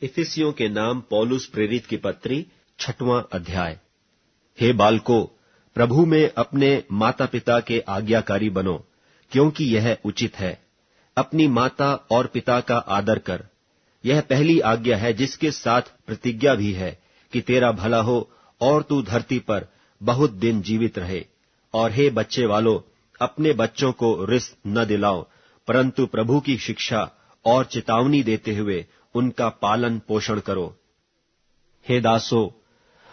इफिसियों के नाम पौलुस प्रेरित की पत्री 6वां अध्याय। हे बालकों, प्रभु में अपने माता पिता के आज्ञाकारी बनो, क्योंकि यह उचित है। अपनी माता और पिता का आदर कर। यह पहली आज्ञा है, जिसके साथ प्रतिज्ञा भी है कि तेरा भला हो और तू धरती पर बहुत दिन जीवित रहे। और हे बच्चे वालों, अपने बच्चों को रिस न दिलाओ, परंतु प्रभु की शिक्षा और चेतावनी देते हुए उनका पालन पोषण करो। हे दासों,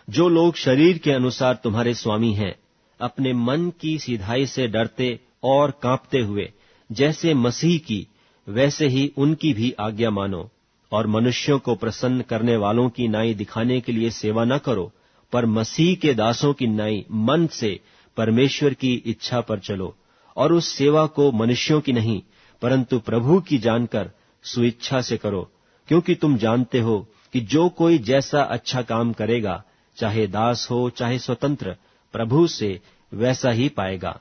जो लोग शरीर के अनुसार तुम्हारे स्वामी हैं, अपने मन की सीधाई से डरते और कांपते हुए जैसे मसीह की, वैसे ही उनकी भी आज्ञा मानो। और मनुष्यों को प्रसन्न करने वालों की नाई दिखाने के लिए सेवा न करो, पर मसीह के दासों की नाई मन से परमेश्वर की इच्छा पर चलो। और उस सेवा को मनुष्यों की नहीं, परंतु प्रभु की जानकर स्वेच्छा से करो, क्योंकि तुम जानते हो कि जो कोई जैसा अच्छा काम करेगा, चाहे दास हो चाहे स्वतंत्र, प्रभु से वैसा ही पाएगा।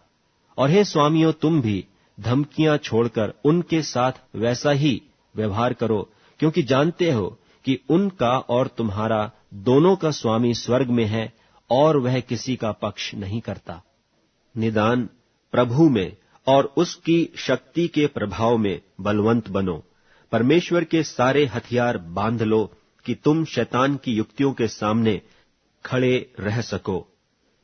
और हे स्वामियों, तुम भी धमकियां छोड़कर उनके साथ वैसा ही व्यवहार करो, क्योंकि जानते हो कि उनका और तुम्हारा दोनों का स्वामी स्वर्ग में है, और वह किसी का पक्ष नहीं करता। निदान प्रभु में और उसकी शक्ति के प्रभाव में बलवंत बनो। परमेश्वर के सारे हथियार बांध लो कि तुम शैतान की युक्तियों के सामने खड़े रह सको।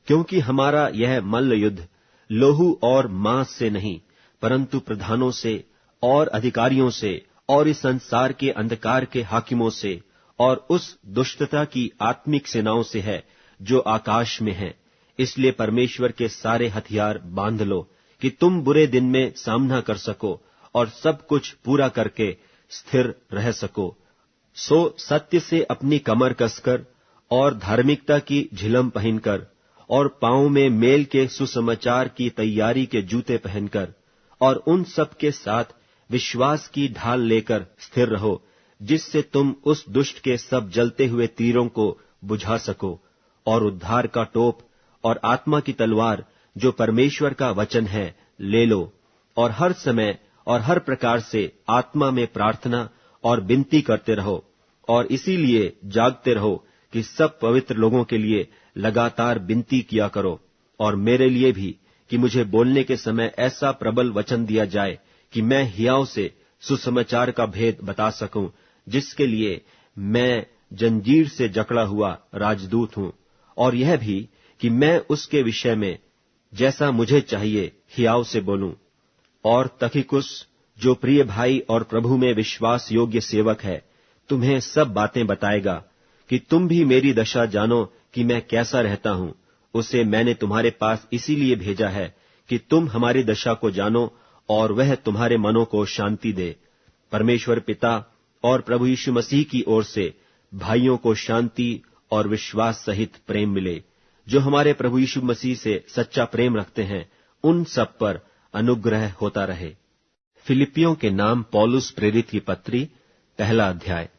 क्योंकि हमारा यह मल्ल युद्ध लोहू और मांस से नहीं, परंतु प्रधानों से और अधिकारियों से और इस संसार के अंधकार के हाकिमों से और उस दुष्टता की आत्मिक सेनाओं से है जो आकाश में है। इसलिए परमेश्वर के सारे हथियार बांध लो कि तुम बुरे दिन में सामना कर सको और सब कुछ पूरा करके स्थिर रह सको। सो सत्य से अपनी कमर कसकर और धार्मिकता की झिलम पहनकर और पांव में मेल के सुसमाचार की तैयारी के जूते पहनकर और उन सब के साथ विश्वास की ढाल लेकर स्थिर रहो, जिससे तुम उस दुष्ट के सब जलते हुए तीरों को बुझा सको। और उद्धार का टोप और आत्मा की तलवार, जो परमेश्वर का वचन है, ले लो। और हर समय और हर प्रकार से आत्मा में प्रार्थना और विनती करते रहो, और इसीलिए जागते रहो कि सब पवित्र लोगों के लिए लगातार विनती किया करो, और मेरे लिए भी, कि मुझे बोलने के समय ऐसा प्रबल वचन दिया जाए कि मैं हियाव से सुसमाचार का भेद बता सकूं, जिसके लिए मैं जंजीर से जकड़ा हुआ राजदूत हूं। और यह भी कि मैं उसके विषय में जैसा मुझे चाहिए हियाव से बोलूं। और तखिकुस, जो प्रिय भाई और प्रभु में विश्वास योग्य सेवक है, तुम्हें सब बातें बताएगा, कि तुम भी मेरी दशा जानो कि मैं कैसा रहता हूं। उसे मैंने तुम्हारे पास इसीलिए भेजा है कि तुम हमारी दशा को जानो और वह तुम्हारे मनों को शांति दे। परमेश्वर पिता और प्रभु यीशु मसीह की ओर से भाइयों को शांति और विश्वास सहित प्रेम मिले। जो हमारे प्रभु यीशु मसीह से सच्चा प्रेम रखते हैं, उन सब पर अनुग्रह होता रहे। फिलिपियों के नाम पौलुस प्रेरित की पत्री 1 अध्याय।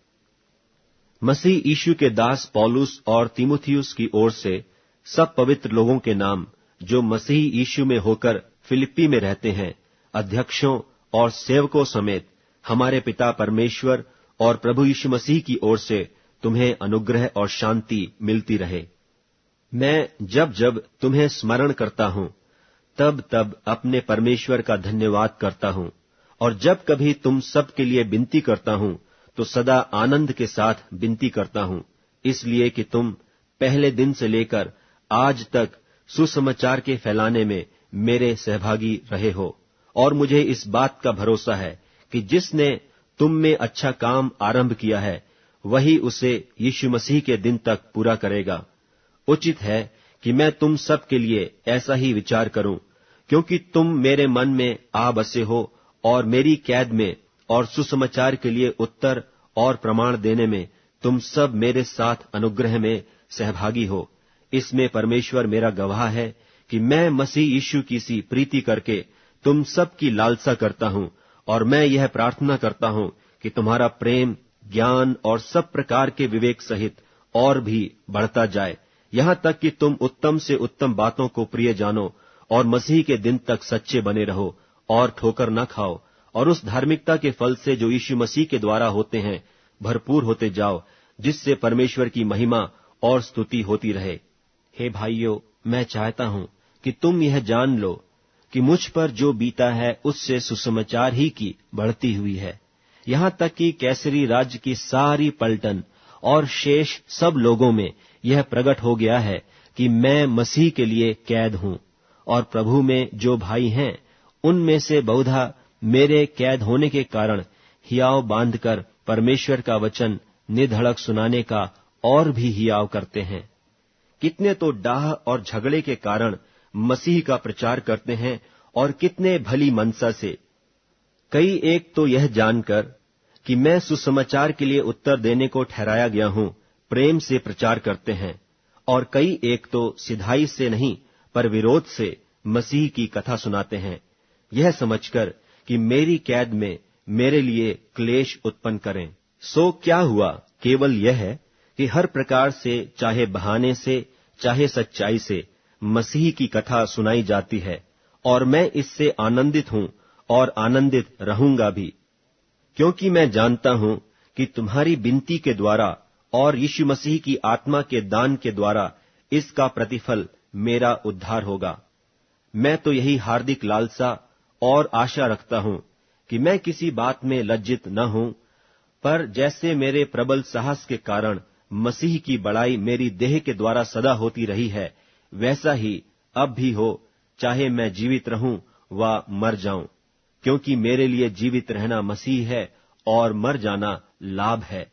मसीह यीशु के दास पौलुस और तीमुथियुस की ओर से सब पवित्र लोगों के नाम, जो मसीह यीशु में होकर फिलिप्पी में रहते हैं, अध्यक्षों और सेवकों समेत हमारे पिता परमेश्वर और प्रभु यीशु मसीह की ओर से तुम्हें अनुग्रह और शांति मिलती रहे। मैं जब जब तुम्हें स्मरण करता हूं, तब तब अपने परमेश्वर का धन्यवाद करता हूं, और जब कभी तुम सब के लिए विनती करता हूं, तो सदा आनंद के साथ विनती करता हूं, इसलिए कि तुम पहले दिन से लेकर आज तक सुसमाचार के फैलाने में मेरे सहभागी रहे हो। और मुझे इस बात का भरोसा है कि जिसने तुम में अच्छा काम आरंभ किया है, वही उसे यीशु मसीह के दिन तक पूरा करेगा। उचित है कि मैं तुम सब के लिए ऐसा ही विचार करूं, क्योंकि तुम मेरे मन में आ बसे हो और मेरी कैद में और सुसमाचार के लिए उत्तर और प्रमाण देने में तुम सब मेरे साथ अनुग्रह में सहभागी हो। इसमें परमेश्वर मेरा गवाह है कि मैं मसीह यीशु की सी प्रीति करके तुम सब की लालसा करता हूं, और मैं यह प्रार्थना करता हूं कि तुम्हारा प्रेम, ज्ञान और सब प्रकार के विवेक सहित और भी बढ़ता जाए, यहां तक कि तुम उत्तम से उत्तम बातों को प्रिय जानो और मसीह के दिन तक सच्चे बने रहो और ठोकर न खाओ, और उस धार्मिकता के फल से जो यीशु मसीह के द्वारा होते हैं भरपूर होते जाओ, जिससे परमेश्वर की महिमा और स्तुति होती रहे। हे भाइयों, मैं चाहता हूं कि तुम यह जान लो कि मुझ पर जो बीता है उससे सुसमाचार ही की बढ़ती हुई है। यहां तक कि कैसरी राज्य की सारी पलटन और शेष सब लोगों में यह प्रकट हो गया है कि मैं मसीह के लिए कैद हूं, और प्रभु में जो भाई हैं उनमें से बहुधा मेरे कैद होने के कारण हियाव बांधकर परमेश्वर का वचन निधड़क सुनाने का और भी हियाव करते हैं। कितने तो डाह और झगड़े के कारण मसीह का प्रचार करते हैं, और कितने भली मनसा से। कई एक तो यह जानकर कि मैं सुसमाचार के लिए उत्तर देने को ठहराया गया हूं, प्रेम से प्रचार करते हैं, और कई एक तो सिधाई से नहीं पर विरोध से मसीह की कथा सुनाते हैं, यह समझकर कि मेरी कैद में मेरे लिए क्लेश उत्पन्न करें। सो क्या हुआ? केवल यह है कि हर प्रकार से, चाहे बहाने से चाहे सच्चाई से, मसीह की कथा सुनाई जाती है, और मैं इससे आनंदित हूं और आनंदित रहूंगा भी, क्योंकि मैं जानता हूं कि तुम्हारी विनती के द्वारा और यीशु मसीह की आत्मा के दान के द्वारा इसका प्रतिफल मेरा उद्धार होगा। मैं तो यही हार्दिक लालसा और आशा रखता हूं कि मैं किसी बात में लज्जित न हूं, पर जैसे मेरे प्रबल साहस के कारण मसीह की बड़ाई मेरी देह के द्वारा सदा होती रही है, वैसा ही अब भी हो, चाहे मैं जीवित रहूं व मर जाऊं, क्योंकि मेरे लिए जीवित रहना मसीह है और मर जाना लाभ है।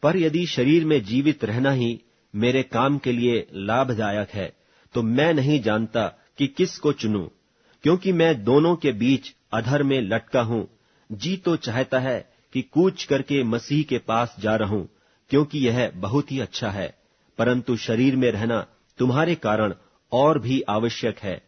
पर यदि शरीर में जीवित रहना ही मेरे काम के लिए लाभदायक है, तो मैं नहीं जानता कि किसको चुनूं, क्योंकि मैं दोनों के बीच अधर में लटका हूं। जी तो चाहता है कि कूच करके मसीह के पास जा रहूं, क्योंकि यह बहुत ही अच्छा है, परंतु शरीर में रहना तुम्हारे कारण और भी आवश्यक है।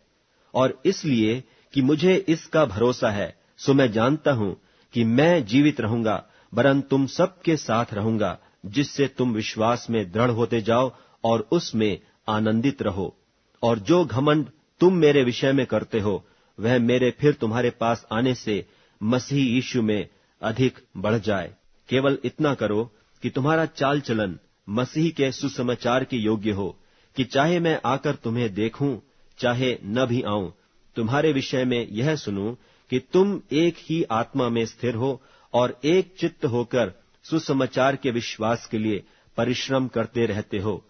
और इसलिए कि मुझे इसका भरोसा है, सो मैं जानता हूं कि मैं जीवित रहूंगा, वरन तुम सबके साथ रहूंगा, जिससे तुम विश्वास में दृढ़ होते जाओ और उसमें आनंदित रहो। और जो घमंड तुम मेरे विषय में करते हो, वह मेरे फिर तुम्हारे पास आने से मसीह यीशु में अधिक बढ़ जाए। केवल इतना करो कि तुम्हारा चाल चलन मसीह के सुसमाचार के योग्य हो, कि चाहे मैं आकर तुम्हें देखूं चाहे न भी आऊं, तुम्हारे विषय में यह सुनूं कि तुम एक ही आत्मा में स्थिर हो और एक चित्त होकर सुसमाचार के विश्वास के लिए परिश्रम करते रहते हो,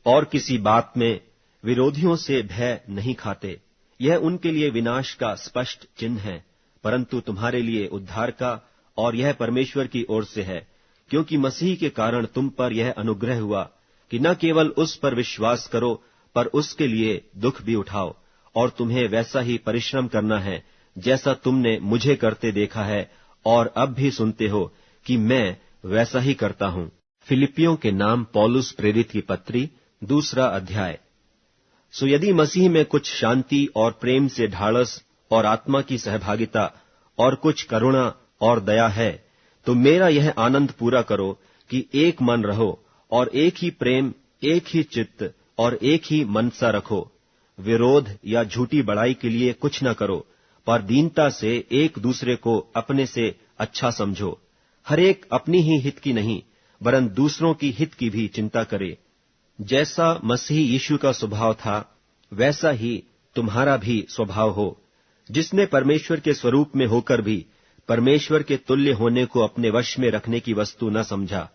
और किसी बात में विरोधियों से भय नहीं खाते। यह उनके लिए विनाश का स्पष्ट चिन्ह है, परंतु तुम्हारे लिए उद्धार का, और यह परमेश्वर की ओर से है, क्योंकि मसीह के कारण तुम पर यह अनुग्रह हुआ कि न केवल उस पर विश्वास करो, पर उसके लिए दुख भी उठाओ। और तुम्हें वैसा ही परिश्रम करना है जैसा तुमने मुझे करते देखा है, और अब भी सुनते हो कि मैं वैसा ही करता हूं। फिलिपियों के नाम पौलुस प्रेरित की पत्री, 2 अध्याय। सो यदि मसीह में कुछ शांति और प्रेम से ढाढ़स और आत्मा की सहभागिता और कुछ करुणा और दया है, तो मेरा यह आनंद पूरा करो कि एक मन रहो और एक ही प्रेम, एक ही चित्त और एक ही मनसा रखो। विरोध या झूठी बड़ाई के लिए कुछ न करो, पर दीनता से एक दूसरे को अपने से अच्छा समझो। हर एक अपनी ही हित की नहीं, वरन दूसरों की हित की भी चिंता करे। जैसा मसीह यीशु का स्वभाव था, वैसा ही तुम्हारा भी स्वभाव हो, जिसने परमेश्वर के स्वरूप में होकर भी परमेश्वर के तुल्य होने को अपने वश में रखने की वस्तु न समझा,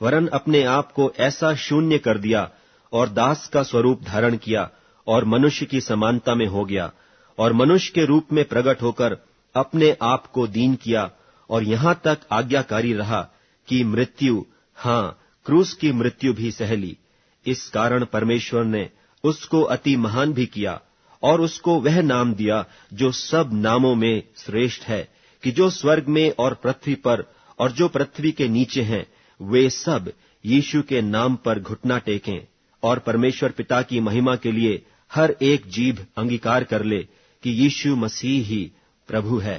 वरन अपने आप को ऐसा शून्य कर दिया और दास का स्वरूप धारण किया और मनुष्य की समानता में हो गया, और मनुष्य के रूप में प्रकट होकर अपने आप को दीन किया, और यहां तक आज्ञाकारी रहा कि मृत्यु, हाँ, क्रूस की मृत्यु भी सह ली। इस कारण परमेश्वर ने उसको अति महान भी किया और उसको वह नाम दिया जो सब नामों में श्रेष्ठ है, कि जो स्वर्ग में और पृथ्वी पर और जो पृथ्वी के नीचे हैं, वे सब यीशु के नाम पर घुटना टेकें, और परमेश्वर पिता की महिमा के लिए हर एक जीभ अंगीकार कर ले कि यीशु मसीह ही प्रभु है।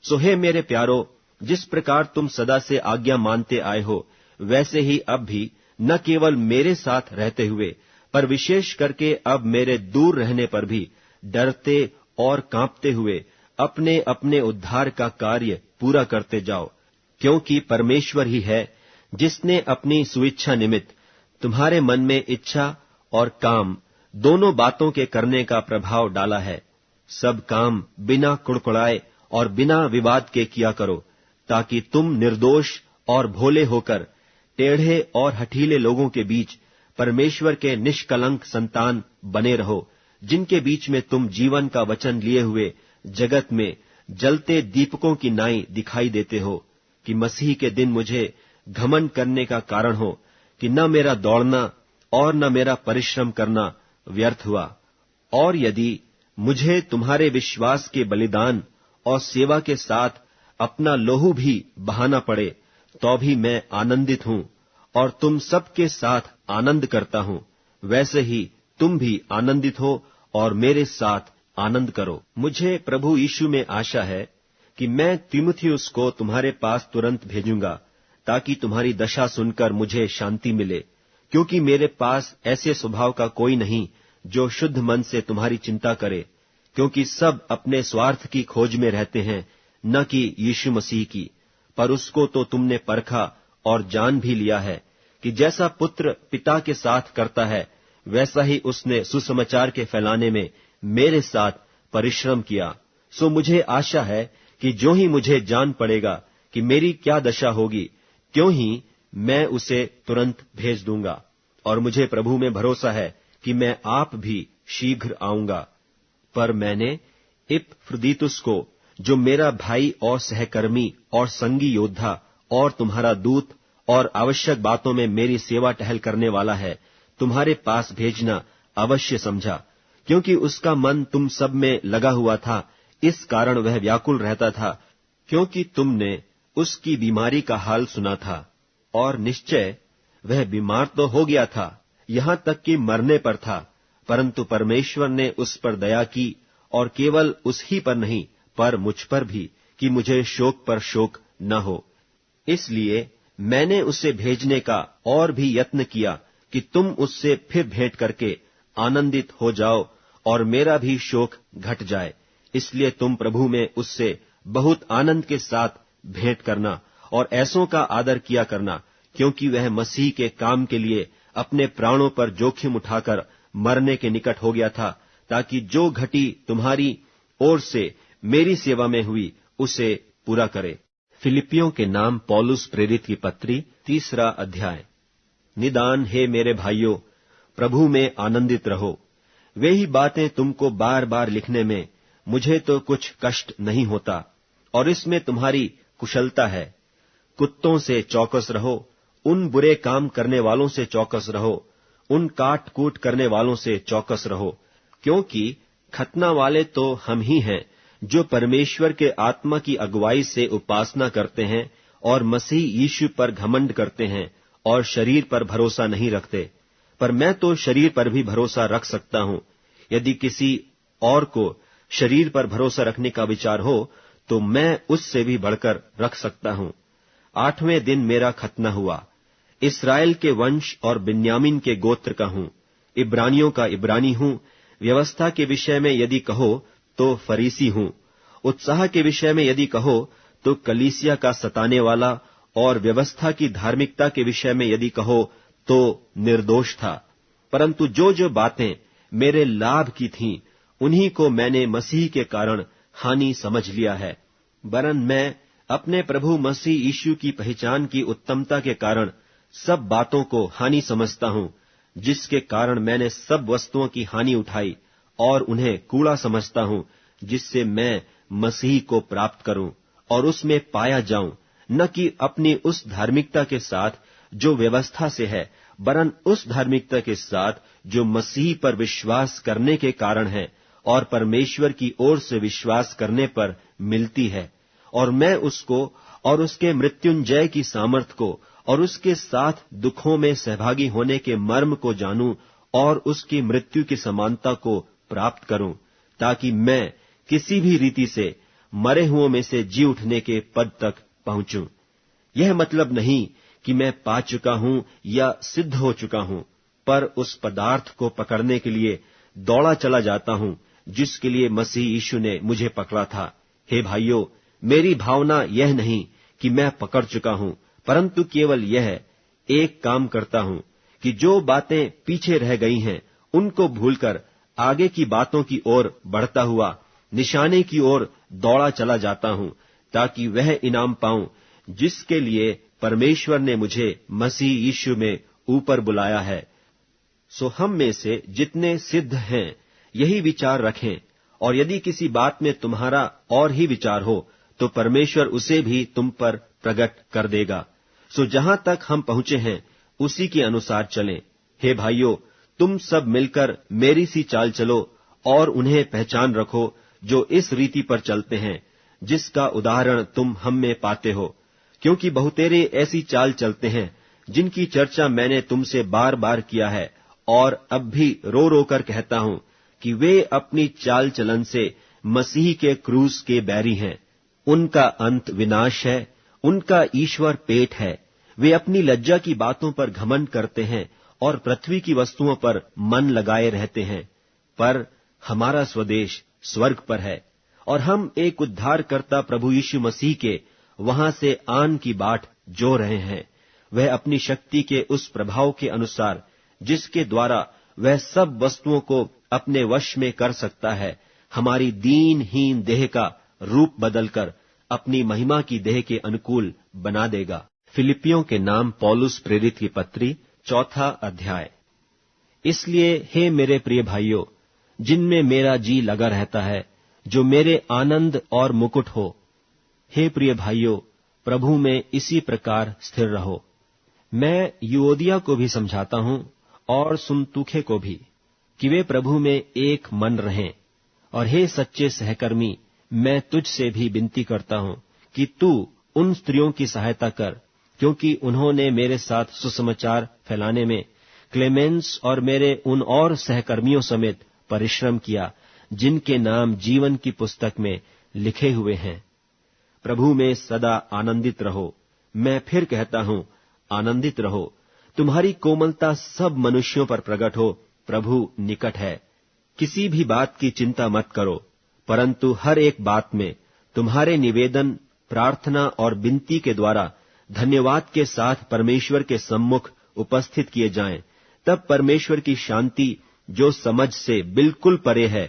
सो हे मेरे प्यारो, जिस प्रकार तुम सदा से आज्ञा मानते आए हो, वैसे ही अब भी न केवल मेरे साथ रहते हुए, पर विशेष करके अब मेरे दूर रहने पर भी डरते और कांपते हुए अपने अपने उद्धार का कार्य पूरा करते जाओ, क्योंकि परमेश्वर ही है जिसने अपनी सुइच्छा निमित्त तुम्हारे मन में इच्छा और काम दोनों बातों के करने का प्रभाव डाला है। सब काम बिना कुड़कुड़ाए और बिना विवाद के किया करो, ताकि तुम निर्दोष और भोले होकर टेढ़े और हठीले लोगों के बीच परमेश्वर के निष्कलंक संतान बने रहो, जिनके बीच में तुम जीवन का वचन लिए हुए जगत में जलते दीपकों की नाई दिखाई देते हो, कि मसीह के दिन मुझे घमंड करने का कारण हो कि न मेरा दौड़ना और न मेरा परिश्रम करना व्यर्थ हुआ। और यदि मुझे तुम्हारे विश्वास के बलिदान और सेवा के साथ अपना लोहू भी बहाना पड़े, तो भी मैं आनंदित हूं और तुम सबके साथ आनंद करता हूं। वैसे ही तुम भी आनंदित हो और मेरे साथ आनंद करो। मुझे प्रभु यीशु में आशा है कि मैं तीमुथियुस को तुम्हारे पास तुरंत भेजूंगा, ताकि तुम्हारी दशा सुनकर मुझे शांति मिले, क्योंकि मेरे पास ऐसे स्वभाव का कोई नहीं जो शुद्ध मन से तुम्हारी चिंता करे, क्योंकि सब अपने स्वार्थ की खोज में रहते हैं, न कि यीशु मसीह की। पर उसको तो तुमने परखा और जान भी लिया है कि जैसा पुत्र पिता के साथ करता है, वैसा ही उसने सुसमाचार के फैलाने में मेरे साथ परिश्रम किया। सो मुझे आशा है कि जो ही मुझे जान पड़ेगा कि मेरी क्या दशा होगी, त्यों ही मैं उसे तुरंत भेज दूंगा। और मुझे प्रभु में भरोसा है कि मैं आप भी शीघ्र आऊंगा। पर मैंने इपफ्रुदीतुस को, जो मेरा भाई और सहकर्मी और संगी योद्धा और तुम्हारा दूत और आवश्यक बातों में मेरी सेवा टहल करने वाला है, तुम्हारे पास भेजना अवश्य समझा, क्योंकि उसका मन तुम सब में लगा हुआ था। इस कारण वह व्याकुल रहता था, क्योंकि तुमने उसकी बीमारी का हाल सुना था। और निश्चय वह बीमार तो हो गया था, यहां तक कि मरने पर था, परंतु परमेश्वर ने उस पर दया की, और केवल उस ही पर नहीं पर मुझ पर भी, कि मुझे शोक पर शोक न हो। इसलिए मैंने उसे भेजने का और भी यत्न किया कि तुम उससे फिर भेंट करके आनंदित हो जाओ और मेरा भी शोक घट जाए। इसलिए तुम प्रभु में उससे बहुत आनंद के साथ भेंट करना और ऐसों का आदर किया करना, क्योंकि वह मसीह के काम के लिए अपने प्राणों पर जोखिम उठाकर मरने के निकट हो गया था, ताकि जो घटी तुम्हारी ओर से मेरी सेवा में हुई उसे पूरा करे। फिलिपियों के नाम पौलुस प्रेरित की पत्री, 3 अध्याय। निदान हे मेरे भाइयों, प्रभु में आनंदित रहो। वे ही बातें तुमको बार बार लिखने में मुझे तो कुछ कष्ट नहीं होता, और इसमें तुम्हारी कुशलता है। कुत्तों से चौकस रहो, उन बुरे काम करने वालों से चौकस रहो, उन काट कूट करने वालों से चौकस रहो, क्योंकि खतना वाले तो हम ही हैं, जो परमेश्वर के आत्मा की अगुवाई से उपासना करते हैं और मसीह यीशु पर घमंड करते हैं और शरीर पर भरोसा नहीं रखते। पर मैं तो शरीर पर भी भरोसा रख सकता हूं। यदि किसी और को शरीर पर भरोसा रखने का विचार हो, तो मैं उससे भी बढ़कर रख सकता हूं। 8वें दिन मेरा खतना हुआ। इस्राएल के वंश और बिन्यामीन के गोत्र का हूं, इब्रानियों का इब्रानी हूं। व्यवस्था के विषय में यदि कहो तो फरीसी हूं, उत्साह के विषय में यदि कहो तो कलीसिया का सताने वाला, और व्यवस्था की धार्मिकता के विषय में यदि कहो तो निर्दोष था। परंतु जो जो बातें मेरे लाभ की थीं, उन्हीं को मैंने मसीह के कारण हानि समझ लिया है। वरन मैं अपने प्रभु मसीह यीशु की पहचान की उत्तमता के कारण सब बातों को हानि समझता हूं, जिसके कारण मैंने सब वस्तुओं की हानि उठाई और उन्हें कूड़ा समझता हूं, जिससे मैं मसीह को प्राप्त करूं और उसमें पाया जाऊं, न कि अपनी उस धार्मिकता के साथ जो व्यवस्था से है, वरन उस धार्मिकता के साथ जो मसीह पर विश्वास करने के कारण है और परमेश्वर की ओर से विश्वास करने पर मिलती है। और मैं उसको और उसके मृत्युंजय की सामर्थ को और उसके साथ दुखों में सहभागी होने के मर्म को जानूं और उसकी मृत्यु की समानता को प्राप्त करूं, ताकि मैं किसी भी रीति से मरे हुओं में से जी उठने के पद तक पहुंचूं। यह मतलब नहीं कि मैं पा चुका हूं या सिद्ध हो चुका हूं, पर उस पदार्थ को पकड़ने के लिए दौड़ा चला जाता हूं, जिसके लिए मसीह यीशु ने मुझे पकड़ा था। हे भाइयों, मेरी भावना यह नहीं कि मैं पकड़ चुका हूं, परंतु केवल यह एक काम करता हूं कि जो बातें पीछे रह गई हैं उनको भूलकर आगे की बातों की ओर बढ़ता हुआ निशाने की ओर दौड़ा चला जाता हूं, ताकि वह इनाम पाऊं जिसके लिए परमेश्वर ने मुझे मसीह यीशु में ऊपर बुलाया है। सो हम में से जितने सिद्ध हैं यही विचार रखें, और यदि किसी बात में तुम्हारा और ही विचार हो तो परमेश्वर उसे भी तुम पर प्रकट कर देगा। सो जहां तक हम पहुंचे हैं उसी के अनुसार चलें। हे भाइयों, तुम सब मिलकर मेरी सी चाल चलो और उन्हें पहचान रखो जो इस रीति पर चलते हैं जिसका उदाहरण तुम हम में पाते हो, क्योंकि बहुतेरे ऐसी चाल चलते हैं जिनकी चर्चा मैंने तुमसे बार बार किया है और अब भी रो रो कर कहता हूं कि वे अपनी चाल चलन से मसीह के क्रूस के बैरी हैं। उनका अंत विनाश है, उनका ईश्वर पेट है। वे अपनी लज्जा की बातों पर घमंड करते हैं और पृथ्वी की वस्तुओं पर मन लगाए रहते हैं। पर हमारा स्वदेश स्वर्ग पर है और हम एक उद्धारकर्ता प्रभु यीशु मसीह के वहां से आन की बाट जो रहे हैं। वह अपनी शक्ति के उस प्रभाव के अनुसार जिसके द्वारा वह सब वस्तुओं को अपने वश में कर सकता है, हमारी दीनहीन देह का रूप बदलकर अपनी महिमा की देह के अनुकूल बना देगा। फिलिपियों के नाम पौलुस प्रेरित की पत्री 4 अध्याय। इसलिए हे मेरे प्रिय भाइयों, जिनमें मेरा जी लगा रहता है, जो मेरे आनंद और मुकुट हो, हे प्रिय भाइयों, प्रभु में इसी प्रकार स्थिर रहो। मैं यूओदिया को भी समझाता हूं और सुन्तुखे को भी कि वे प्रभु में एक मन रहें। और हे सच्चे सहकर्मी, मैं तुझसे भी विनती करता हूं कि तू उन स्त्रियों की सहायता कर, क्योंकि उन्होंने मेरे साथ सुसमाचार फैलाने में क्लेमेंस और मेरे उन और सहकर्मियों समेत परिश्रम किया जिनके नाम जीवन की पुस्तक में लिखे हुए हैं। प्रभु में सदा आनंदित रहो। मैं फिर कहता हूं, आनंदित रहो। तुम्हारी कोमलता सब मनुष्यों पर प्रकट हो, प्रभु निकट है। किसी भी बात की चिंता मत करो, परंतु हर एक बात में तुम्हारे निवेदन, प्रार्थना और विनती के द्वारा धन्यवाद के साथ परमेश्वर के सम्मुख उपस्थित किए जाएं। तब परमेश्वर की शांति, जो समझ से बिल्कुल परे है,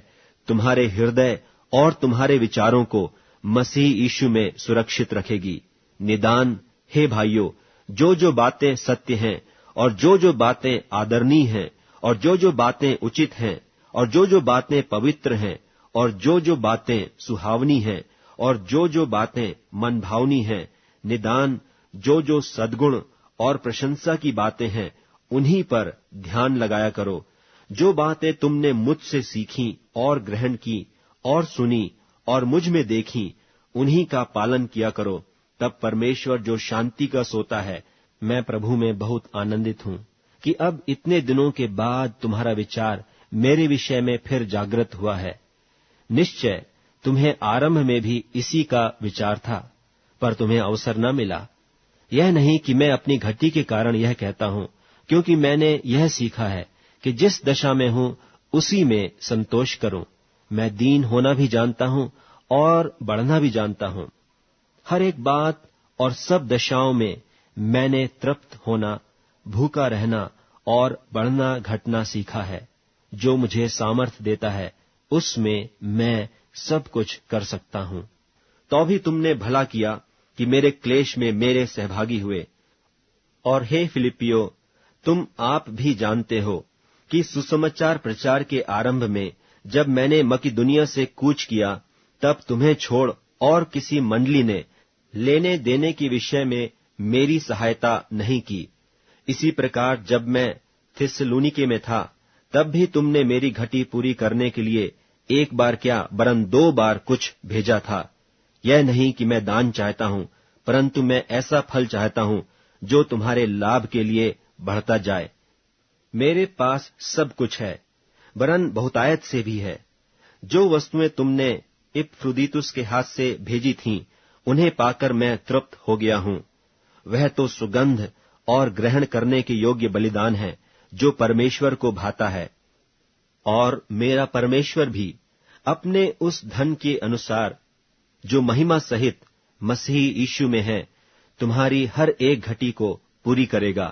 तुम्हारे हृदय और तुम्हारे विचारों को मसीह यीशु में सुरक्षित रखेगी। निदान, हे भाइयों, जो बातें सत्य हैं और जो बातें आदरणीय हैं और जो बातें उचित हैं और जो बातें पवित्र हैं और जो बातें सुहावनी हैं और जो बातें मनभावनी हैं, निदान जो सद्गुण और प्रशंसा की बातें हैं, उन्हीं पर ध्यान लगाया करो। जो बातें तुमने मुझसे सीखी और ग्रहण की और सुनी और मुझ में देखी, उन्हीं का पालन किया करो। तब परमेश्वर जो शांति का सोता है, मैं प्रभु में बहुत आनंदित हूं कि अब इतने दिनों के बाद तुम्हारा विचार मेरे विषय में फिर जागृत हुआ है। निश्चय तुम्हें आरंभ में भी इसी का विचार था, पर तुम्हें अवसर न मिला। यह नहीं कि मैं अपनी घटी के कारण यह कहता हूं, क्योंकि मैंने यह सीखा है कि जिस दशा में हूं उसी में संतोष करूं। मैं दीन होना भी जानता हूं और बढ़ना भी जानता हूं। हर एक बात और सब दशाओं में मैंने तृप्त होना, भूखा रहना और बढ़ना घटना सीखा है। जो मुझे सामर्थ्य देता है, उसमें मैं सब कुछ कर सकता हूं। तो भी तुमने भला किया कि मेरे क्लेश में मेरे सहभागी हुए। और हे फिलिपियो, तुम आप भी जानते हो कि सुसमाचार प्रचार के आरंभ में जब मैंने मकिदुनिया से कूच किया, तब तुम्हें छोड़ और किसी मंडली ने लेने देने के विषय में मेरी सहायता नहीं की। इसी प्रकार जब मैं थिस्सलुनीके में था, तब भी तुमने मेरी घटी पूरी करने के लिए एक बार क्या वरन 2 बार कुछ भेजा था। यह नहीं कि मैं दान चाहता हूं, परंतु मैं ऐसा फल चाहता हूं जो तुम्हारे लाभ के लिए बढ़ता जाए। मेरे पास सब कुछ है, वरन बहुतायत से भी है। जो वस्तुएं तुमने इपफ्रुदीतुस के हाथ से भेजी थीं, उन्हें पाकर मैं तृप्त हो गया हूं। वह तो सुगंध और ग्रहण करने के योग्य बलिदान है, जो परमेश्वर को भाता है। और मेरा परमेश्वर भी अपने उस धन के अनुसार जो महिमा सहित मसीह यीशु में है, तुम्हारी हर एक घटी को पूरी करेगा।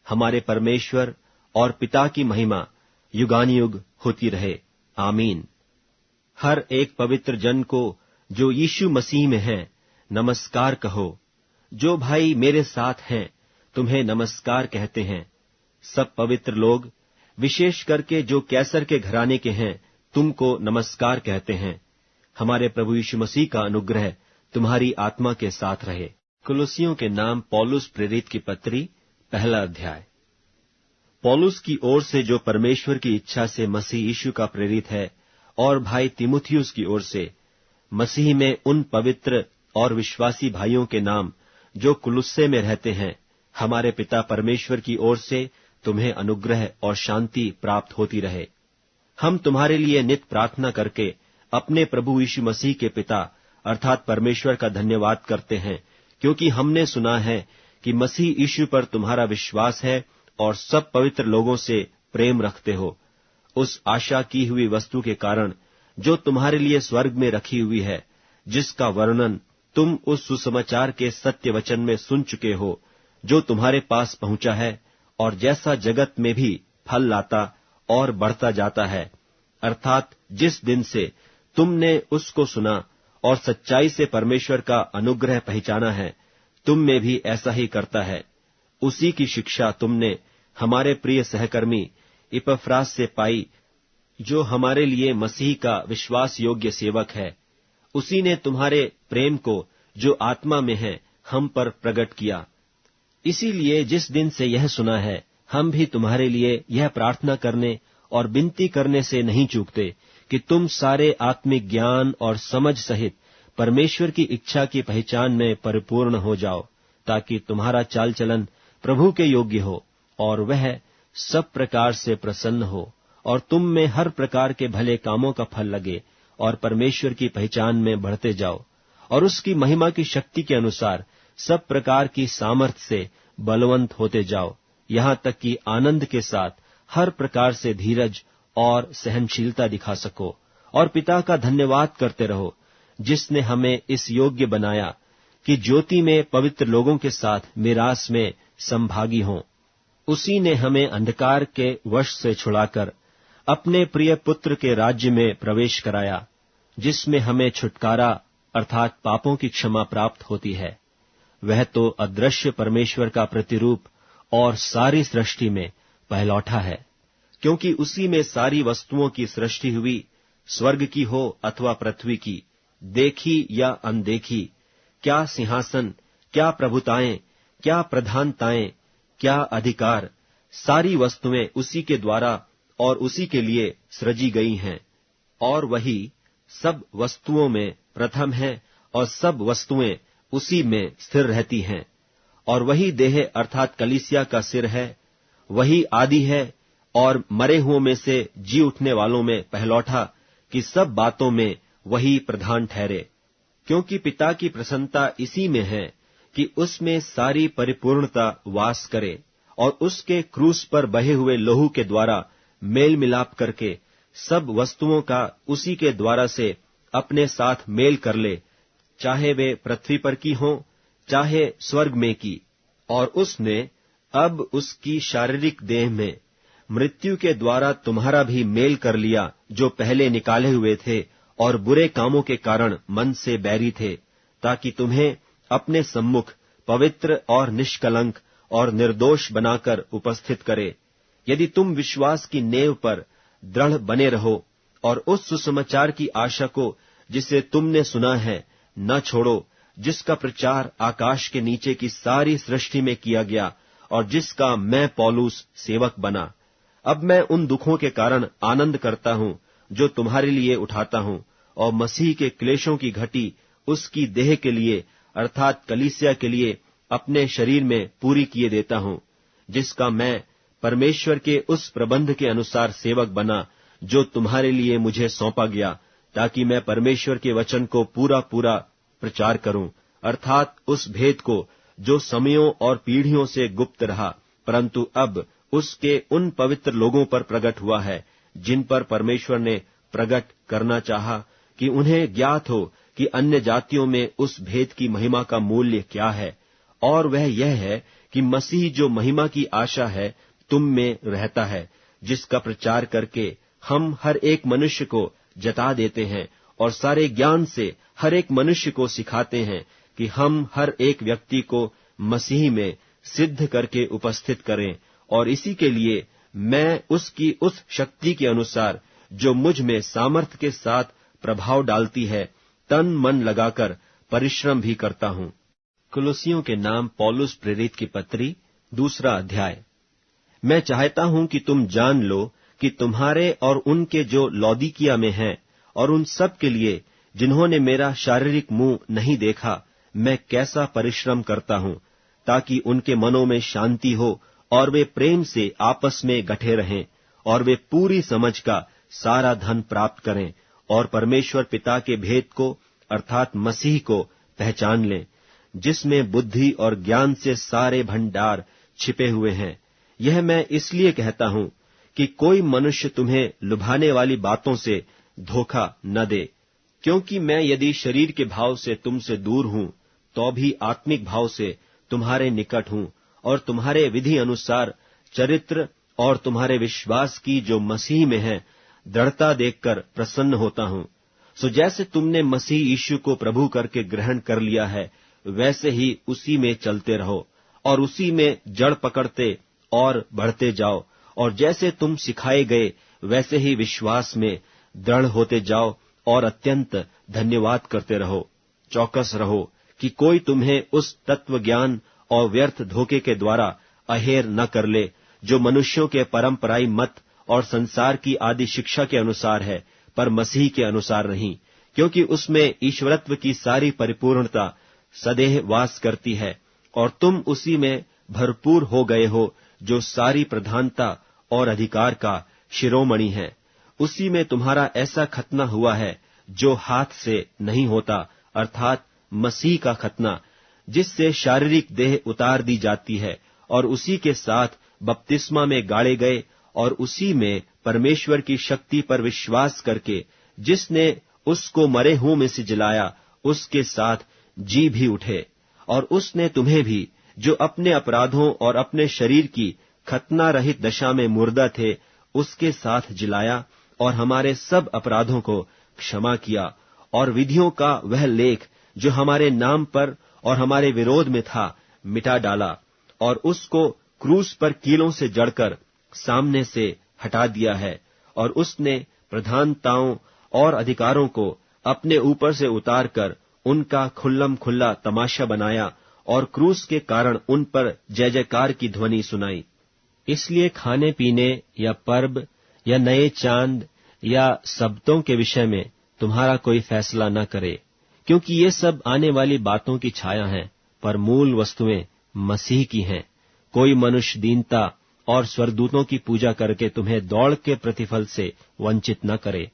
हमारे परमेश्वर और पिता की महिमा युगानुयुग होती रहे। आमीन। हर एक पवित्र जन को जो यीशु मसीह में है नमस्कार कहो। जो भाई मेरे साथ हैं तुम्हें नमस्कार कहते हैं। सब पवित्र लोग, विशेष करके जो कैसर के घराने के हैं, तुमको नमस्कार कहते हैं। हमारे प्रभु यीशु मसीह का अनुग्रह तुम्हारी आत्मा के साथ रहे। कुलुसियों के नाम पौलुस प्रेरित की पत्री, 1 अध्याय। पौलुस की ओर से, जो परमेश्वर की इच्छा से मसीह यीशु का प्रेरित है, और भाई तीमुथियुस की ओर से, मसीह में उन पवित्र और विश्वासी भाइयों के नाम जो कुलुस्से में रहते हैं, हमारे पिता परमेश्वर की ओर से तुम्हें अनुग्रह और शांति प्राप्त होती रहे। हम तुम्हारे लिए नित प्रार्थना करके अपने प्रभु यीशु मसीह के पिता अर्थात परमेश्वर का धन्यवाद करते हैं, क्योंकि हमने सुना है कि मसीह यीशु पर तुम्हारा विश्वास है और सब पवित्र लोगों से प्रेम रखते हो। उस आशा की हुई वस्तु के कारण जो तुम्हारे लिए स्वर्ग में रखी हुई है, जिसका वर्णन तुम उस सुसमाचार के सत्य वचन में सुन चुके हो, जो तुम्हारे पास पहुंचा है और जैसा जगत में भी फल लाता और बढ़ता जाता है, अर्थात जिस दिन से तुमने उसको सुना और सच्चाई से परमेश्वर का अनुग्रह पहचाना है, तुम में भी ऐसा ही करता है। उसी की शिक्षा तुमने हमारे प्रिय सहकर्मी इपफ्रास से पाई, जो हमारे लिए मसीह का विश्वास योग्य सेवक है। उसी ने तुम्हारे प्रेम को, जो आत्मा में है, हम पर प्रकट किया। इसीलिए जिस दिन से यह सुना है, हम भी तुम्हारे लिए यह प्रार्थना करने और विनती करने से नहीं चूकते कि तुम सारे आत्मिक ज्ञान और समझ सहित परमेश्वर की इच्छा की पहचान में परिपूर्ण हो जाओ, ताकि तुम्हारा चाल चलन प्रभु के योग्य हो और वह सब प्रकार से प्रसन्न हो, और तुम में हर प्रकार के भले कामों का फल लगे और परमेश्वर की पहचान में बढ़ते जाओ, और उसकी महिमा की शक्ति के अनुसार सब प्रकार की सामर्थ्य से बलवंत होते जाओ, यहाँ तक कि आनंद के साथ हर प्रकार से धीरज और सहनशीलता दिखा सको, और पिता का धन्यवाद करते रहो, जिसने हमें इस योग्य बनाया कि ज्योति में पवित्र लोगों के साथ मिरास में संभागी हों। उसी ने हमें अंधकार के वश से छुड़ाकर अपने प्रिय पुत्र के राज्य में प्रवेश कराया, जिसमें हमें छुटकारा अर्थात पापों की क्षमा प्राप्त होती है। वह तो अदृश्य परमेश्वर का प्रतिरूप और सारी सृष्टि में पहलौठा है, क्योंकि उसी में सारी वस्तुओं की सृष्टि हुई, स्वर्ग की हो अथवा पृथ्वी की, देखी या अनदेखी, क्या सिंहासन, क्या प्रभुताएं, क्या प्रधानताएं, क्या अधिकार, सारी वस्तुएं उसी के द्वारा और उसी के लिए सृजी गई हैं। और वही सब वस्तुओं में प्रथम है और सब वस्तुएं उसी में स्थिर रहती हैं। और वही देह अर्थात कलीसिया का सिर है, वही आदि है और मरे हुओं में से जी उठने वालों में पहलौठा, कि सब बातों में वही प्रधान ठहरे। क्योंकि पिता की प्रसन्नता इसी में है कि उसमें सारी परिपूर्णता वास करे, और उसके क्रूस पर बहे हुए लहू के द्वारा मेल मिलाप करके सब वस्तुओं का उसी के द्वारा से अपने साथ मेल कर ले, चाहे वे पृथ्वी पर की हों, चाहे स्वर्ग में की। और उसने अब उसकी शारीरिक देह में मृत्यु के द्वारा तुम्हारा भी मेल कर लिया, जो पहले निकाले हुए थे और बुरे कामों के कारण मन से बैरी थे, ताकि तुम्हें अपने सम्मुख पवित्र और निष्कलंक और निर्दोष बनाकर उपस्थित करे। यदि तुम विश्वास की नेव पर दृढ़ बने रहो और उस सुसमाचार की आशा को, जिसे तुमने सुना है, न छोड़ो, जिसका प्रचार आकाश के नीचे की सारी सृष्टि में किया गया और जिसका मैं पौलुस सेवक बना। अब मैं उन दुखों के कारण आनंद करता हूं जो तुम्हारे लिए उठाता हूं, और मसीह के क्लेशों की घटी उसकी देह के लिए अर्थात कलीसिया के लिए अपने शरीर में पूरी किए देता हूं, जिसका मैं परमेश्वर के उस प्रबंध के अनुसार सेवक बना जो तुम्हारे लिए मुझे सौंपा गया, ताकि मैं परमेश्वर के वचन को पूरा पूरा प्रचार करूं, अर्थात उस भेद को जो समयों और पीढ़ियों से गुप्त रहा, परंतु अब उसके उन पवित्र लोगों पर प्रकट हुआ है, जिन पर परमेश्वर ने प्रकट करना चाहा, कि उन्हें ज्ञात हो कि अन्य जातियों में उस भेद की महिमा का मूल्य क्या है, और वह यह है कि मसीह जो महिमा की आशा है तुम में रहता है, जिसका प्रचार करके हम हर एक मनुष्य को जता देते हैं और सारे ज्ञान से हर एक मनुष्य को सिखाते हैं कि हम हर एक व्यक्ति को मसीह में सिद्ध करके उपस्थित करें। और इसी के लिए मैं उसकी उस शक्ति के अनुसार जो मुझ में सामर्थ्य के साथ प्रभाव डालती है तन मन लगाकर परिश्रम भी करता हूँ। कुलुसियों के नाम पौलुस प्रेरित की पत्री 2 अध्याय। मैं चाहता हूं कि तुम जान लो कि तुम्हारे और उनके जो लौदीकिया में हैं और उन सब के लिए जिन्होंने मेरा शारीरिक मुंह नहीं देखा, मैं कैसा परिश्रम करता हूं, ताकि उनके मनों में शांति हो और वे प्रेम से आपस में गठे रहें और वे पूरी समझ का सारा धन प्राप्त करें और परमेश्वर पिता के भेद को अर्थात मसीह को पहचान लें, जिसमें बुद्धि और ज्ञान से सारे भंडार छिपे हुए हैं। यह मैं इसलिए कहता हूं कि कोई मनुष्य तुम्हें लुभाने वाली बातों से धोखा न दे, क्योंकि मैं यदि शरीर के भाव से तुमसे दूर हूं तो भी आत्मिक भाव से तुम्हारे निकट हूं और तुम्हारे विधि अनुसार चरित्र और तुम्हारे विश्वास की जो मसीह में है दृढ़ता देखकर प्रसन्न होता हूं। सो जैसे तुमने मसीह यीशु को प्रभु करके ग्रहण कर लिया है, वैसे ही उसी में चलते रहो और उसी में जड़ पकड़ते और बढ़ते जाओ, और जैसे तुम सिखाए गए वैसे ही विश्वास में दृढ़ होते जाओ और अत्यंत धन्यवाद करते रहो। चौकस रहो कि कोई तुम्हें उस तत्व ज्ञान और व्यर्थ धोखे के द्वारा अहेर न कर ले, जो मनुष्यों के परंपराई मत और संसार की आदि शिक्षा के अनुसार है, पर मसीह के अनुसार नहीं, क्योंकि उसमें ईश्वरत्व की सारी परिपूर्णता सदैव वास करती है और तुम उसी में भरपूर हो गए हो, जो सारी प्रधानता और अधिकार का शिरोमणि है। उसी में तुम्हारा ऐसा खतना हुआ है जो हाथ से नहीं होता, अर्थात मसीह का खतना, जिससे शारीरिक देह उतार दी जाती है, और उसी के साथ बपतिस्मा में गाड़े गए और उसी में परमेश्वर की शक्ति पर विश्वास करके जिसने उसको मरे हुओं में से जिलाया, उसके साथ जी भी उठे। और उसने तुम्हें भी, जो अपने अपराधों और अपने शरीर की खतना रहित दशा में मुर्दा थे, उसके साथ जिलाया और हमारे सब अपराधों को क्षमा किया, और विधियों का वह लेख जो हमारे नाम पर और हमारे विरोध में था मिटा डाला, और उसको क्रूस पर कीलों से जड़कर सामने से हटा दिया है। और उसने प्रधानताओं और अधिकारों को अपने ऊपर से उतारकर उनका खुल्लम खुल्ला तमाशा बनाया और क्रूस के कारण उन पर जय जयकार की ध्वनि सुनाई। इसलिए खाने पीने या पर्व या नए चांद या सब्तों के विषय में तुम्हारा कोई फैसला न करे, क्योंकि ये सब आने वाली बातों की छाया हैं, पर मूल वस्तुएं मसीह की हैं। कोई मनुष्य दीनता और स्वर्गदूतों की पूजा करके तुम्हें दौड़ के प्रतिफल से वंचित न करे।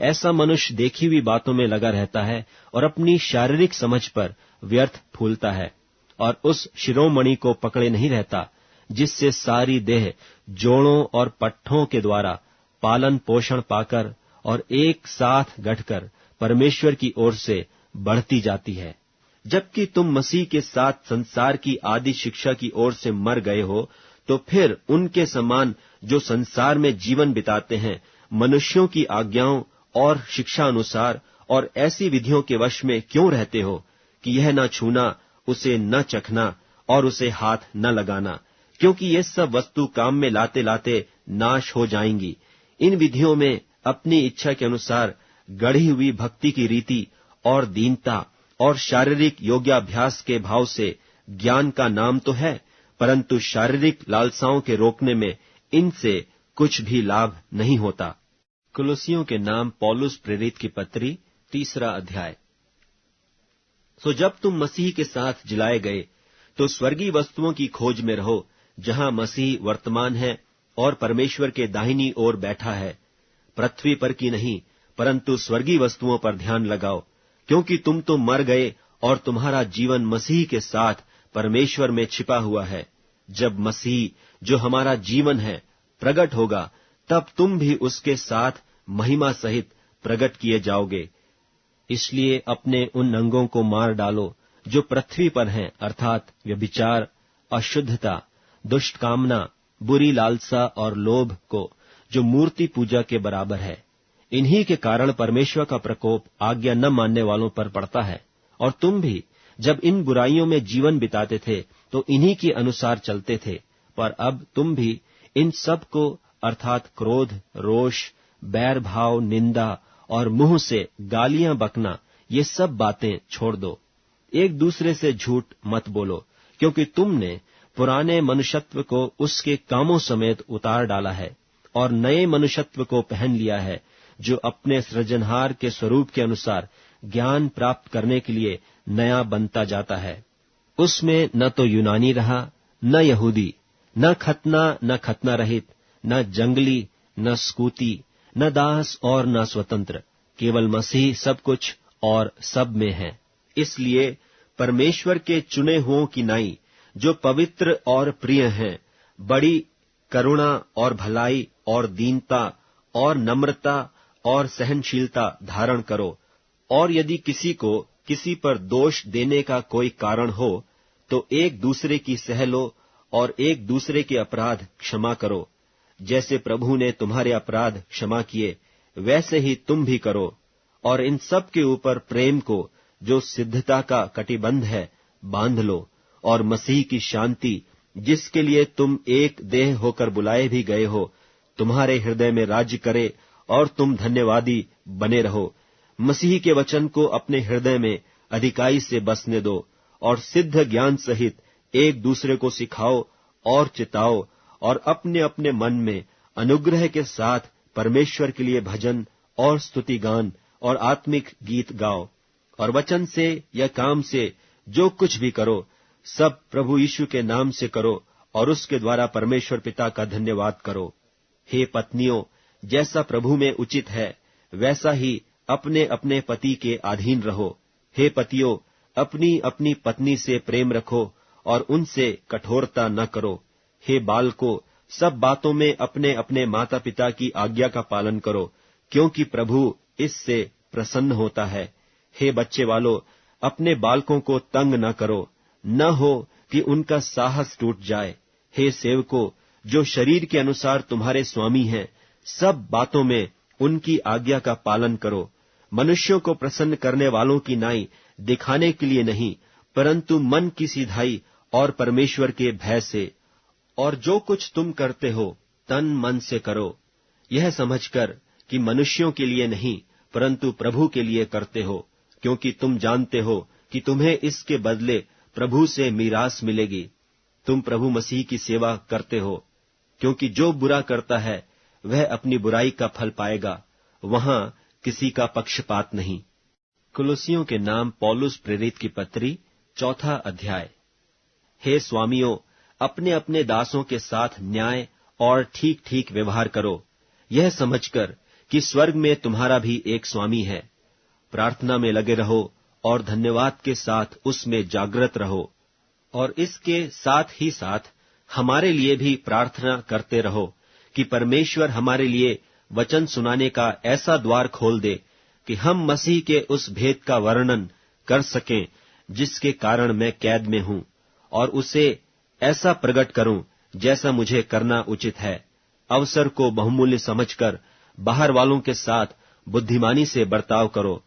ऐसा मनुष्य देखी हुई बातों में लगा रहता है और अपनी शारीरिक समझ पर व्यर्थ फूलता है, और उस शिरोमणि को पकड़े नहीं रहता, जिससे सारी देह जोड़ों और पट्ठों के द्वारा पालन पोषण पाकर और एक साथ गठकर परमेश्वर की ओर से बढ़ती जाती है। जबकि तुम मसीह के साथ संसार की आदि शिक्षा की ओर से मर गए हो, तो फिर उनके समान जो संसार में जीवन बिताते हैं, मनुष्यों की आज्ञाओं और शिक्षा अनुसार और ऐसी विधियों के वश में क्यों रहते हो कि यह न छूना, उसे न चखना और उसे हाथ न लगाना, क्योंकि ये सब वस्तु काम में लाते लाते नाश हो जाएंगी। इन विधियों में अपनी इच्छा के अनुसार गढ़ी हुई भक्ति की रीति और दीनता और शारीरिक योग्याभ्यास के भाव से ज्ञान का नाम तो है, परंतु शारीरिक लालसाओं के रोकने में इनसे कुछ भी लाभ नहीं होता। कुलुसियों के नाम पौलुस प्रेरित की पत्री 3 अध्याय। सो जब तुम मसीह के साथ जिलाए गए, तो स्वर्गीय वस्तुओं की खोज में रहो, जहां मसीह वर्तमान है और परमेश्वर के दाहिनी ओर बैठा है। पृथ्वी पर की नहीं, परंतु स्वर्गीय वस्तुओं पर ध्यान लगाओ, क्योंकि तुम तो मर गए और तुम्हारा जीवन मसीह के साथ परमेश्वर में छिपा हुआ है। जब मसीह, जो हमारा जीवन है, प्रकट होगा, तब तुम भी उसके साथ महिमा सहित प्रकट किए जाओगे। इसलिए अपने उन अंगों को मार डालो जो पृथ्वी पर हैं, अर्थात व्यभिचार, अशुद्धता, दुष्ट कामना, बुरी लालसा और लोभ को, जो मूर्ति पूजा के बराबर है। इन्हीं के कारण परमेश्वर का प्रकोप आज्ञा न मानने वालों पर पड़ता है। और तुम भी जब इन बुराइयों में जीवन बिताते थे तो इन्हीं के अनुसार चलते थे, पर अब तुम भी इन सब को अर्थात क्रोध, रोष, बैर भाव, निंदा और मुंह से गालियां बकना, ये सब बातें छोड़ दो। एक दूसरे से झूठ मत बोलो, क्योंकि तुमने पुराने मनुष्यत्व को उसके कामों समेत उतार डाला है और नए मनुष्यत्व को पहन लिया है, जो अपने सृजनहार के स्वरूप के अनुसार ज्ञान प्राप्त करने के लिए नया बनता जाता है। उसमें न तो यूनानी रहा, न यहूदी, न खतना रहित, न जंगली, न स्कूती, न दास और न स्वतंत्र, केवल मसीह सब कुछ और सब में है। इसलिए परमेश्वर के चुने हुओं की नाई, जो पवित्र और प्रिय हैं, बड़ी करुणा और भलाई और दीनता और नम्रता और सहनशीलता धारण करो। और यदि किसी को किसी पर दोष देने का कोई कारण हो तो एक दूसरे की सह लो और एक दूसरे के अपराध क्षमा करो। जैसे प्रभु ने तुम्हारे अपराध क्षमा किए, वैसे ही तुम भी करो। और इन सब के ऊपर प्रेम को, जो सिद्धता का कटिबंध है, बांध लो। और मसीह की शांति, जिसके लिए तुम एक देह होकर बुलाए भी गए हो, तुम्हारे हृदय में राज्य करे और तुम धन्यवादी बने रहो। मसीह के वचन को अपने हृदय में अधिकाई से बसने दो और सिद्ध ज्ञान सहित एक दूसरे को सिखाओ और चिताओ, और अपने अपने मन में अनुग्रह के साथ परमेश्वर के लिए भजन और स्तुति गान और आत्मिक गीत गाओ। और वचन से या काम से जो कुछ भी करो, सब प्रभु यीशु के नाम से करो और उसके द्वारा परमेश्वर पिता का धन्यवाद करो। हे पत्नियों, जैसा प्रभु में उचित है, वैसा ही अपने अपने पति के अधीन रहो। हे पतियों, अपनी अपनी पत्नी से प्रेम रखो और उनसे कठोरता न करो। हे बालकों, सब बातों में अपने अपने माता पिता की आज्ञा का पालन करो, क्योंकि प्रभु इससे प्रसन्न होता है। हे बच्चे वालों, अपने बालकों को तंग न करो, न हो कि उनका साहस टूट जाए। हे सेवकों, जो शरीर के अनुसार तुम्हारे स्वामी हैं, सब बातों में उनकी आज्ञा का पालन करो, मनुष्यों को प्रसन्न करने वालों की नाई दिखाने के लिए नहीं, परंतु मन की सीधाई और परमेश्वर के भय से। और जो कुछ तुम करते हो तन मन से करो, यह समझकर कि मनुष्यों के लिए नहीं परंतु प्रभु के लिए करते हो, क्योंकि तुम जानते हो कि तुम्हें इसके बदले प्रभु से मीरास मिलेगी। तुम प्रभु मसीह की सेवा करते हो, क्योंकि जो बुरा करता है वह अपनी बुराई का फल पाएगा, वहां किसी का पक्षपात नहीं। कुलुसियों के नाम पौलुस प्रेरित की पत्री, 4 अध्याय। हे स्वामियों, अपने अपने दासों के साथ न्याय और ठीक ठीक व्यवहार करो, यह समझकर कि स्वर्ग में तुम्हारा भी एक स्वामी है। प्रार्थना में लगे रहो और धन्यवाद के साथ उसमें जागृत रहो, और इसके साथ ही साथ हमारे लिए भी प्रार्थना करते रहो कि परमेश्वर हमारे लिए वचन सुनाने का ऐसा द्वार खोल दे कि हम मसीह के उस भेद का वर्णन कर सकें जिसके कारण मैं कैद में हूं, और उसे ऐसा प्रकट करूं जैसा मुझे करना उचित है। अवसर को बहुमूल्य समझकर बाहर वालों के साथ बुद्धिमानी से बर्ताव करो।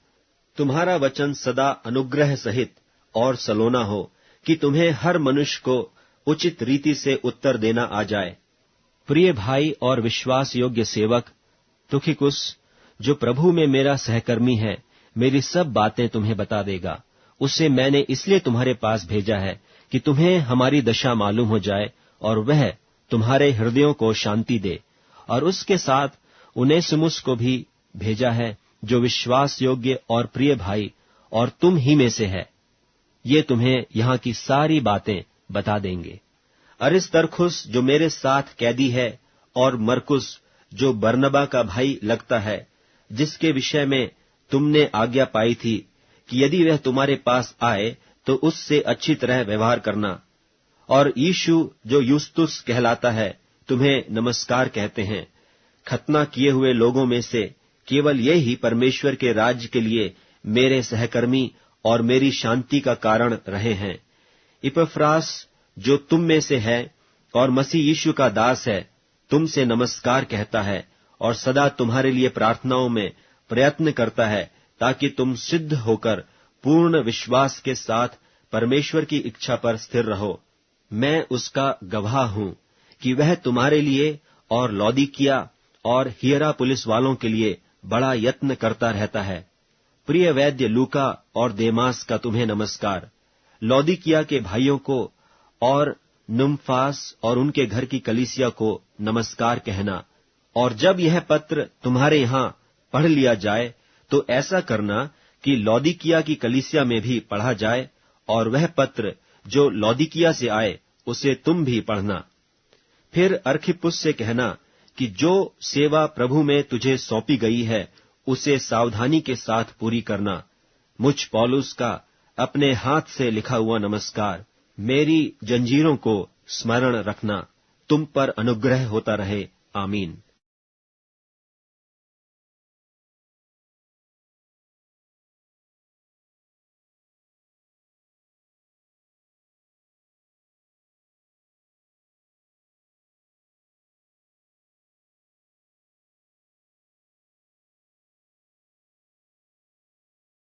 तुम्हारा वचन सदा अनुग्रह सहित और सलोना हो, कि तुम्हें हर मनुष्य को उचित रीति से उत्तर देना आ जाए। प्रिय भाई और विश्वास योग्य सेवक तुखिकुस, जो प्रभु में मेरा सहकर्मी है, मेरी सब बातें तुम्हें बता देगा। उसे मैंने इसलिए तुम्हारे पास भेजा है कि तुम्हें हमारी दशा मालूम हो जाए और वह तुम्हारे हृदयों को शांति दे। और उसके साथ उनेसिमुस को भी भेजा है, जो विश्वास योग्य और प्रिय भाई और तुम ही में से है। ये तुम्हें यहाँ की सारी बातें बता देंगे। अरिस्तर्खुस जो मेरे साथ कैदी है, और मरकुस जो बरनबा का भाई लगता है, जिसके विषय में तुमने आज्ञा पाई थी कि यदि वह तुम्हारे पास आए तो उससे अच्छी तरह व्यवहार करना। और यीशु जो युस्तुस कहलाता है, तुम्हें नमस्कार कहते हैं। खतना किए हुए लोगों में से केवल ये ही परमेश्वर के राज्य के लिए मेरे सहकर्मी और मेरी शांति का कारण रहे हैं। इपफ्रास जो तुम में से है और मसीह यीशु का दास है, तुमसे नमस्कार कहता है और सदा तुम्हारे लिए प्रार्थनाओं में प्रयत्न करता है, ताकि तुम सिद्ध होकर पूर्ण विश्वास के साथ परमेश्वर की इच्छा पर स्थिर रहो। मैं उसका गवाह हूं कि वह तुम्हारे लिए और लौदीकिया और हियरापुलिस वालों के लिए बड़ा यत्न करता रहता है। प्रिय वैद्य लूका और देमास का तुम्हें नमस्कार। लौदीकिया के भाइयों को और नुम्फास और उनके घर की कलीसिया को नमस्कार कहना। और जब यह पत्र तुम्हारे यहां पढ़ लिया जाए तो ऐसा करना कि लौदीकिया की कलीसिया में भी पढ़ा जाए, और वह पत्र जो लौदीकिया से आए उसे तुम भी पढ़ना। फिर अर्खिप्पुस से कहना कि जो सेवा प्रभु में तुझे सौंपी गई है उसे सावधानी के साथ पूरी करना। मुझ पौलुस का अपने हाथ से लिखा हुआ नमस्कार। मेरी जंजीरों को स्मरण रखना। तुम पर अनुग्रह होता रहे। आमीन।